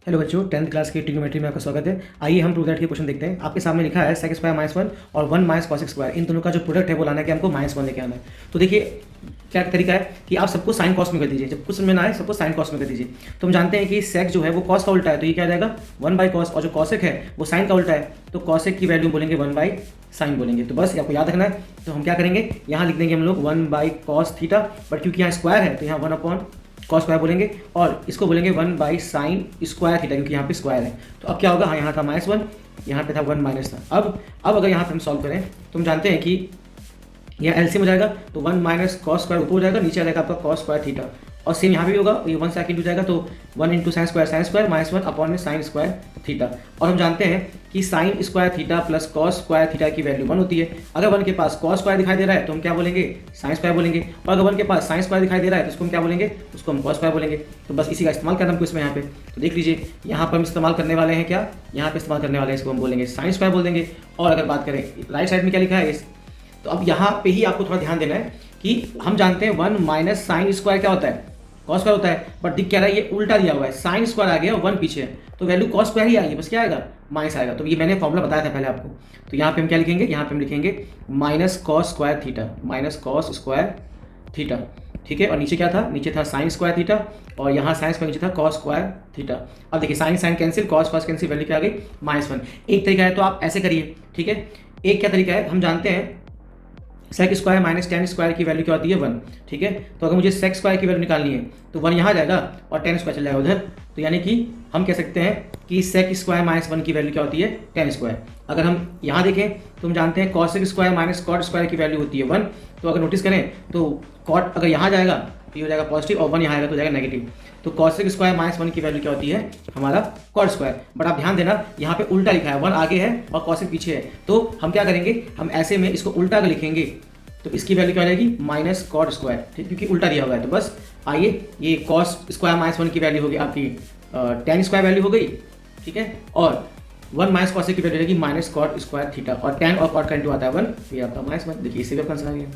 Hello बच्चों, 10th class की trigonometry में आपका स्वागत है। आइए हम प्रूव दैट के क्वेश्चन देखते हैं। आपके सामने लिखा है सेक स्क्वायर माइनस 1 और 1 माइनस कॉस स्क्वायर, इन दोनों का जो प्रोडक्ट है वो लाना है कि हमको -1 लेके आना है। तो देखिए क्या तरीका है कि आप सबको साइन कॉस में कर दीजिए। जब कुछ समझ में ना आए सबको साइन कॉस में कर दीजिए। तो हम जानते हैं कि सेक जो है वो कॉस का उल्टा है, तो ये क्या आ जाएगा 1 बाई कॉस, और जो कॉसेक है वो साइन का उल्टा है, तो कॉसेक की वैल्यू बोलेंगे 1 बाई साइन बोलेंगे। तो बस आपको याद रखना है। तो हम क्या करेंगे, यहाँ लिख देंगे हम लोग 1 बाई कॉस थीटा, बट क्योंकि यहाँ स्क्वायर है तो यहाँ 1 अपॉन कॉस स्क्वायर बोलेंगे, और इसको बोलेंगे 1 बाई साइन स्क्वायर थीटा, क्योंकि यहाँ पे स्क्वायर है। तो अब क्या होगा, हाँ यहाँ था -1, यहाँ पे था 1 माइनस था। अब अगर यहाँ पे हम सॉल्व करें तो हम जानते हैं कि यह एलसीएम हो जाएगा, तो 1 माइनस कॉस स्क्वायर ऊपर हो जाएगा, नीचे आ जाएगा आपका कॉस स्क्वायर थीटा, और सेम यहाँ भी होगा, ये 1 सेकंड हो जाएगा, तो 1 इंटू साइन स्क्वायर -1 अपॉन में साइन स्क्वायर थीटा। और हम जानते हैं कि sine square theta plus cos square theta की वैल्यू 1 होती है। अगर 1 के पास कॉस स्क्वायर दिखाई दे रहा है तो हम क्या बोलेंगे, साइन स्क्वायर बोलेंगे, और अगर 1 के पास साइन स्क्वायर दिखाई दे रहा है तो उसको हम क्या बोलेंगे, उसको हम कॉस स्क्वायर बोलेंगे। तो बस इसी का इस्तेमाल करना हमको इसमें यहाँ पे। तो देख लीजिए यहाँ पर हम इस्तेमाल करने वाले हैं क्या, यहाँ पे इस्तेमाल करने वाले हैं, इसको हम बोलेंगे साइन स्क्वायर बोल देंगे। और अगर बात करें राइट साइड में क्या लिखा है, तो अब यहाँ पे ही आपको थोड़ा ध्यान देना है कि हम जानते हैं 1 माइनस साइन स्क्वायर क्या होता है, कॉस स्क्वायर होता है, बट दिख क्या रहा है, ये उल्टा दिया हुआ है, साइन स्क्वायर आ गया और 1 पीछे है, तो वैल्यू कॉस स्क्वायर ही आएगी, बस क्या आएगा, माइनस आएगा। तो ये मैंने फॉर्मूला बताया था पहले आपको। तो यहाँ पे हम क्या लिखेंगे, यहाँ पे हम लिखेंगे minus cos square theta, minus cos square theta, ठीक है। और नीचे क्या था, नीचे था साइन स्क्वायर थीटा, और यहाँ साइन स्क्वायर नीचे था कॉस स्क्वायर थीटा। अब देखिए sine sine cancel, cos cos cancel, value क्या आ गई -1। एक तरीका है तो आप ऐसे करिए, ठीक है। एक क्या तरीका है, हम जानते हैं sec square minus ten square की वैल्यू क्या होती है 1, ठीक है। तो अगर मुझे सेक स्क्वायर की वैल्यू निकालनी है तो 1 यहाँ जाएगा और टेन स्क्वायर चल जाएगा उधर, तो यानी कि हम कह सकते हैं कि सेक स्क्वायर माइनस 1 की वैल्यू क्या होती है, टेन स्क्वायर। अगर हम यहाँ देखें तो हम जानते हैं cosec square minus cot square की वैल्यू होती है 1, तो अगर नोटिस करें तो कॉट अगर यहाँ जाएगा तो ये हो जाएगा पॉजिटिव, और 1 यहाँ आएगा तो हो जाएगा नेगेटिव। तो कॉसेक स्क्वायर माइनस 1 की वैल्यू क्या होती है, हमारा कॉट स्क्वायर। बट आप ध्यान देना यहाँ पे उल्टा लिखा है, 1 आगे है और कॉसेक पीछे है, तो हम क्या करेंगे, हम ऐसे में इसको उल्टा कर लिखेंगे, तो इसकी वैल्यू क्या हो जाएगी माइनस कॉट स्क्वायर, ठीक, क्योंकि उल्टा दिया हुआ है। तो बस आइए, ये कॉस स्क्वायर माइनस 1 की वैल्यू होगी आपकी टेन स्क्वायर वैल्यू हो गई, ठीक है। और 1 माइनस कॉस की वैल्यू रहेगी माइनस कॉट स्क्वायर थीटा, और टेन और कॉट का इंटू आता है 1, तो ये आपका -1। देखिए इससे भी आपका आंसर आ गया।